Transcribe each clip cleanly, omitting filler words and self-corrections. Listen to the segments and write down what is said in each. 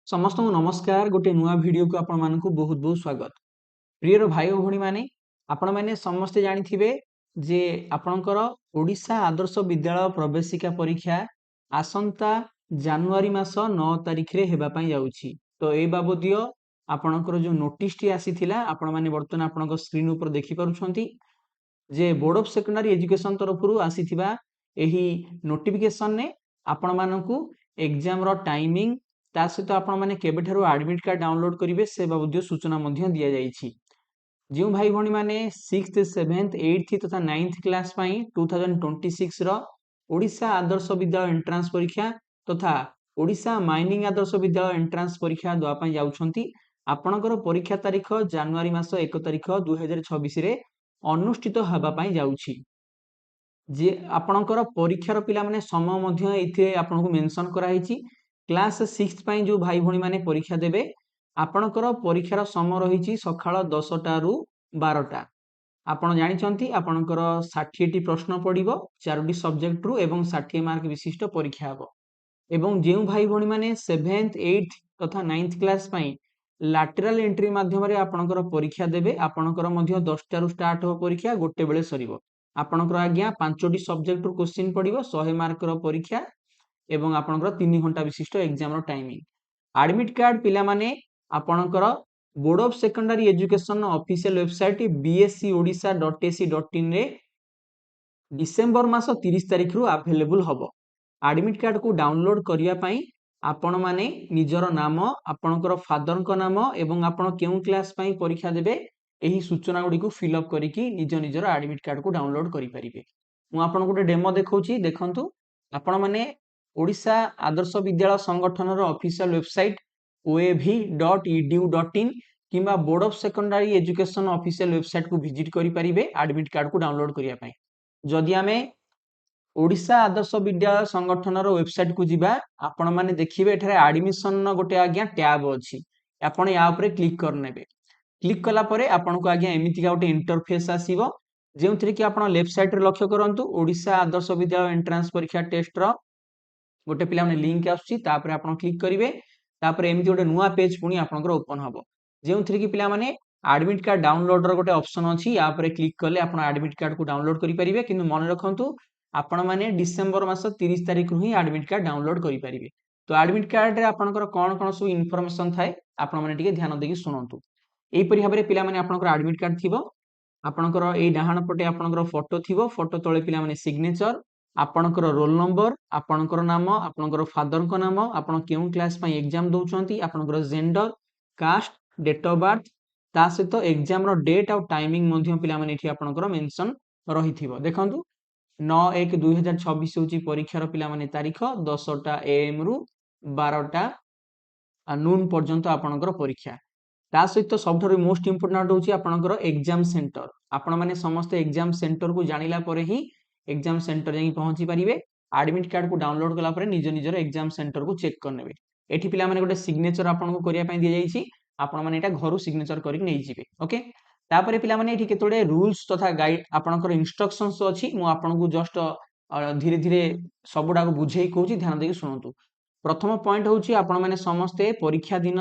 समस्त को नमस्कार गोटे नुआ वीडियो को आपण मानक बहुत बहुत स्वागत। प्रियर भाई और भणी माने आपण माने समस्ते जानिथिबे जे आपणकर ओडिशा आदर्श विद्यालय प्रवेशिका परीक्षा आसंता जनवरी मास 9 तारिख रे हेबा पई जाउछि। तो ए बाबदियो आपणकर जो नोटिस टी आसीथिला आपण माने वर्तमान आपणक स्क्रीन ऊपर देखि पारुछंती जे बोर्ड ऑफ सेकेंडरी एजुकेशन तरफरु आसीथिबा एही नोटिफिकेशन ने आपण मानकू एग्जाम रो टाइमिंग ता सहित आपण माने केबेठारु एडमिट कार्ड डाउनलोड करिवे से बाबदियो सूचना मध्य दिया जाइछि। जो भाई भणी माने 6th 7th 8th तथा 9th क्लास पई 2026 रो ओडिशा आदर्श विद्यालय एंट्रांस परीक्षा तथा ओडिशा माइनिंग आदर्श विद्यालय एंट्रांस परीक्षा दवा पई जाउछंती। आपणकर परीक्षा तारीख जनवरी मास 1 तारीख 2026 रे अनुष्ठित हबा पई जाउछि। जे आपणकर परीक्षार पिला माने समय मध्य एथे आपनको मेंशन करा हिची। क्लास 6 पई जो भाई भणी माने परीक्षा देबे आपणकर परीक्षार समय रहिची सखाळ 10टा रु 12टा। आपण जानिचंती आपणकर 60 टी प्रश्न पडिबो 4टी सब्जेक्ट रु एवं 60 मार्क विशिष्ट परीक्षा हबो। एवं जेउ भाई भणी माने 7th 8th तथा 9th क्लास पई लैटरल एंट्री माध्यम रे आपणकर परीक्षा देबे आपणकर मध्य 10टा रु स्टार्ट हो परीक्षा गोटे बेले सरीबो। आपणकर आज्ञा 5टी सब्जेक्ट रु क्वेश्चन पडिबो 100 मार्क रो परीक्षा एवं आपणकर 3 घंटा विशिष्ट एग्जाम रो टाइमिंग। एडमिट कार्ड पिला माने आपणकर board of secondary education official website bscodisha.ac.in रे डिसेंबर मास 30 तारिख रु अवेलेबल हबो। एडमिट कार्ड को डाउनलोड करिया पई आपण माने निजर नाम आपणकर फादर को नाम एवं आपण केउ क्लास पई परीक्षा देबे एही सूचना गुडी को फिल अप करिकि निजर एडमिट कार्ड को डाउनलोड करि परिबे। मु आपण गोटे डेमो देखौछि देखंतु। आपण माने ओडिशा आदर्श विद्यालय संगठन रो ऑफिशियल वेबसाइट oav.edu.in किंबा board of secondary education official website को विजिट करि परिबे एडमिट कार्ड को डाउनलोड करिया पई। जदि आमे ओडिशा आदर्श विद्यालय संगठन रो वेबसाइट को जिबा आपण माने देखिबे एठारे एडमिशन गोटे आज्ञा टैब अछि। आपण या ऊपर क्लिक करनेबे। क्लिक कला परे आपण को आज्ञा एमिति का गोटे इंटरफेस आसीबो जेउथरे कि आपण लेफ्ट साइड रे लक्ष्य करंतु ओडिशा आदर्श विद्यालय एंट्रांस परीक्षा टेस्ट रो गोटे पिला माने लिंक आछि तापरे आपण क्लिक करिवे तापरे एमिति गोटे नुवा पेज पुनी आपनकर ओपन हबो जेउथरे कि पिला माने एडमिट कार्ड डाउनलोड रो गोटे ऑप्शन अछि या परे क्लिक करले आपण एडमिट कार्ड को डाउनलोड करि परिबे किंतु मन रखंतु आपण माने डिसेंबर मास 30 तारिख रु ही एडमिट कार्ड डाउनलोड करि परिबे। तो एडमिट कार्ड रे आपनकर कोन कोन सब इन्फॉर्मेशन थाए आपण माने टिके ध्यान देकी सुनंतु। एही परि भाबरे पिला माने आपनकर एडमिट कार्ड थिबो आपनकर एई डाहाण पटे आपनकर फोटो थिबो फोटो तळे पिला माने सिग्नेचर आपनकर रोल नंबर आपनकर नाम आपनकर फादर को नाम आपण केउ क्लास पई एग्जाम दउचंती आपनकर gender caste date of birth ता सहित एग्जाम रो डेट और टाइमिंग मध्य पिला माने एठी आपनकर मेंशन रहिथिबो। देखंतु 9/1/2026 होची परीक्षार पिला माने तारीख 10टा एएम रु 12टा नून पर्यंत आपनकर परीक्षा। ता सहित सबथरो मोस्ट इंपोर्टेंट होची आपनकर एग्जाम सेंटर आपण माने समस्त एग्जाम सेंटर को जानिला परे ही एग्जाम सेंटर जाई पहुंची परिबे। एडमिट कार्ड को डाउनलोड कला परे निज निजर एग्जाम सेंटर को चेक करनेबे। एठी पिला माने गोटे सिग्नेचर आपन को करिया पई दिया जाईची आपण माने एटा घरु सिग्नेचर करि नै जिवे। ओके तापरे पिला माने एठी केतोडे रूल्स तथा गाइड आपनकर इंस्ट्रक्शंस अछि मु आपन को जस्ट धीरे धीरे सबुडा को बुझेई कहूची ध्यान देकी सुनंतु। प्रथम पॉइंट होची आपण माने समस्ते परीक्षा दिन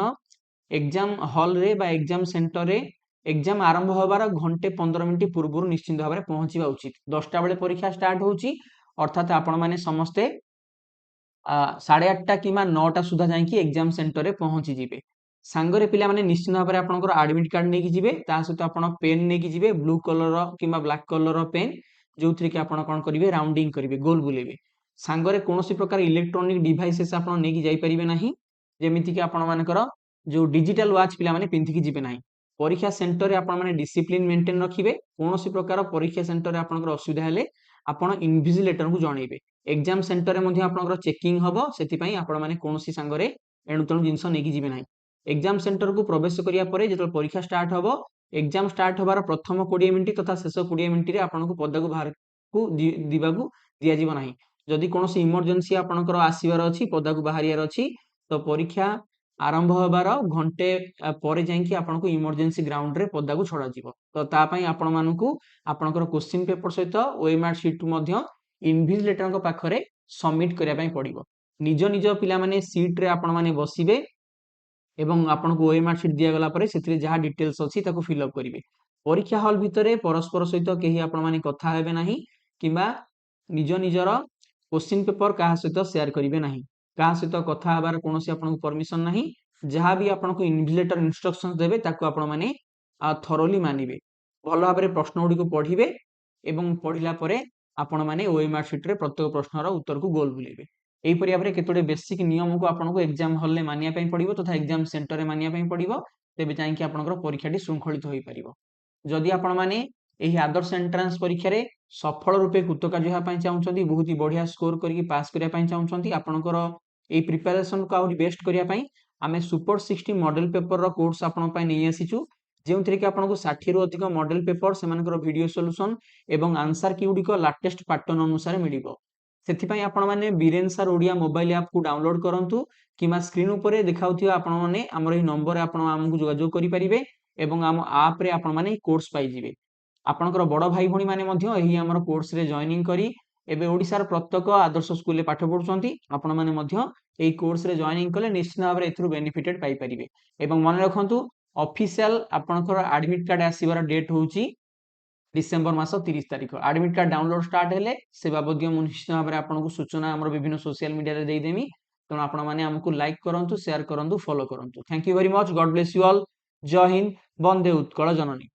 एग्जाम हॉल रे बा एग्जाम सेंटर रे एग्जाम आरंभ होबार घंटे 15 मिनिट पूर्व निश्चित भाव में पहुंचवा उचित। 10टा बेले परीक्षा स्टार्ट होची अर्थात आपण माने समस्ते 8:30 किंबा 9टा सुधा जाईकी एग्जाम सेंटर रे पहुंची जिवे। सांगरे पिला माने निश्चित भाव में आपनकर एडमिट कार्ड नेकी जिवे ता सहित आपण पेन नेकी जिवे ब्लू कलर किंबा ब्लैक कलर पेन जोथरे कि आपण कोन करिवे राउंडिंग करिवे गोल बुलेबे। सांगरे कोनोसी प्रकार इलेक्ट्रॉनिक डिवाइसेस आपण नेकी जाई परिबे नाही जेमिति कि आपण मानकर जो डिजिटल वॉच पिला माने पिंथि कि जिवे नाही। परीक्षा सेंटर रे आपण माने डिसिप्लिन मेंटेन रखिबे कोनोसी प्रकार परीक्षा सेंटर रे आपनकर असुविधा हेले आपण इन्विजिलेटर को जणैबे। एग्जाम सेंटर रे मध्ये आपनकर चेकिंग हबो सेति पई आपण माने कोनोसी संगरे एणु तणु जिंस नेकी जिवे नाही। एग्जाम सेंटर को प्रवेश करिया परे जेतल परीक्षा स्टार्ट हबो एग्जाम स्टार्ट होबार प्रथम 20 मिनिट तथा शेष 20 मिनिट रे आपनको पदक बाहर को दिबाकू दिया जीव नाही। जदि कोनोसी इमरजेंसी आपनकर आसीबार अछि पदक बाहरियार अछि तो परीक्षा आरंभ होबार घंटे परे जाईकी आपनको इमरजेंसी ग्राउंड रे पदा को छडा जीवो। तो ता पई आपण मानकू आपनकर क्वेश्चन पेपर सहित ओएमआर शीट मध्य इन्विजिलेटर को पाखरे सबमिट करिया पई पड़िबो। निज निज पिला माने सीट रे आपण माने बसिबे ଏବଂ ଆପଣଙ୍କୁ OMR सीट दिगला से जहाँ डिटेल्स अच्छी फिलअप करेंगे। परीक्षा हल भितर परस्पर सहित कहीं आपण मैंने कथा हेबे नहीं किंबा निज निजर क्वेश्चन पेपर क्या सहित शेयर करेंगे नहीं, क्या सहित कथा हबार कौन आपको परमिशन नहीं। जहाँ भी आपको इन्विजिलेटर इंस्ट्रक्शन देवे ताकू आपण मैंने थरोली मानिबे, भल भाव प्रश्न गुड़ी पढ़े एवं पढ़ला आपण मैंने OMR सीट रे प्रत्येक प्रश्नर उत्तर को गोल बुलेबे। यहीपरि भाव में केतोटे बेसिक नियम को आपको एग्जाम हॉल में मानिया पड़ो तथा एग्जाम सेंटर में मानिया पड़ो, तेज जाकि आपंकर परीक्षाटी श्रृंखलित हो पार। जदि आपण मैंने यही आदर्श एंट्रांस परीक्षा रे सफल रूपे कृतकार्य होगा चाहते, बहुत ही बढ़िया स्कोर करके पास करने चाहते, आपंकर ये प्रिपेरेसन को आउट बेस्ट करने आम सुपर 60 मॉडल पेपर कोर्स आपण नहीं आसीचु, जो थी कि आपको 60 रु अधिक मॉडल पेपर से वीडियो सॉल्यूशन एवं आंसर की गुड़िक लाटेस्ट पैटर्न अनुसार मिल से आपण मैंने Biren sir Odia mobile app को डाउनलोड करूँ कि स्क्रीन उपर देखा आपण मैंने आमर यह नंबर आमको जोगाजोग करेंगे एवं आम आप आपण मैंने कोर्स पाइबे। आपणकर बड़ भाई भौणी मैंने यही आमर कोर्स रे जॉइनिंग करी एबे ओडिशार प्रत्येक आदर्श स्कूल में पाठ पढ़ुछंती, आपण मैंने यही कोर्स रे जॉइनिंग कले निश्चित भाव में एथुरु बेनिफिटेड पाई परिबे। एवं मन रखंतु ऑफिशियल आपणकर एडमिट कार्ड आसीबार डेट होउची डिसेंबर मास 30 तारिख। एडमिट कार्ड डाउनलोड स्टार्ट हेले से बाबद मु निश्चित भाव में आपको सूचना आमर विभिन्न सोशल मीडिया रे देदेमी, तेणु आपण मैंने आमको लाइक करंतु, शेयर करंतु, फॉलो करंतु। Thank you very much, God bless you all. जय हिंद, वंदे उत्कल जननी।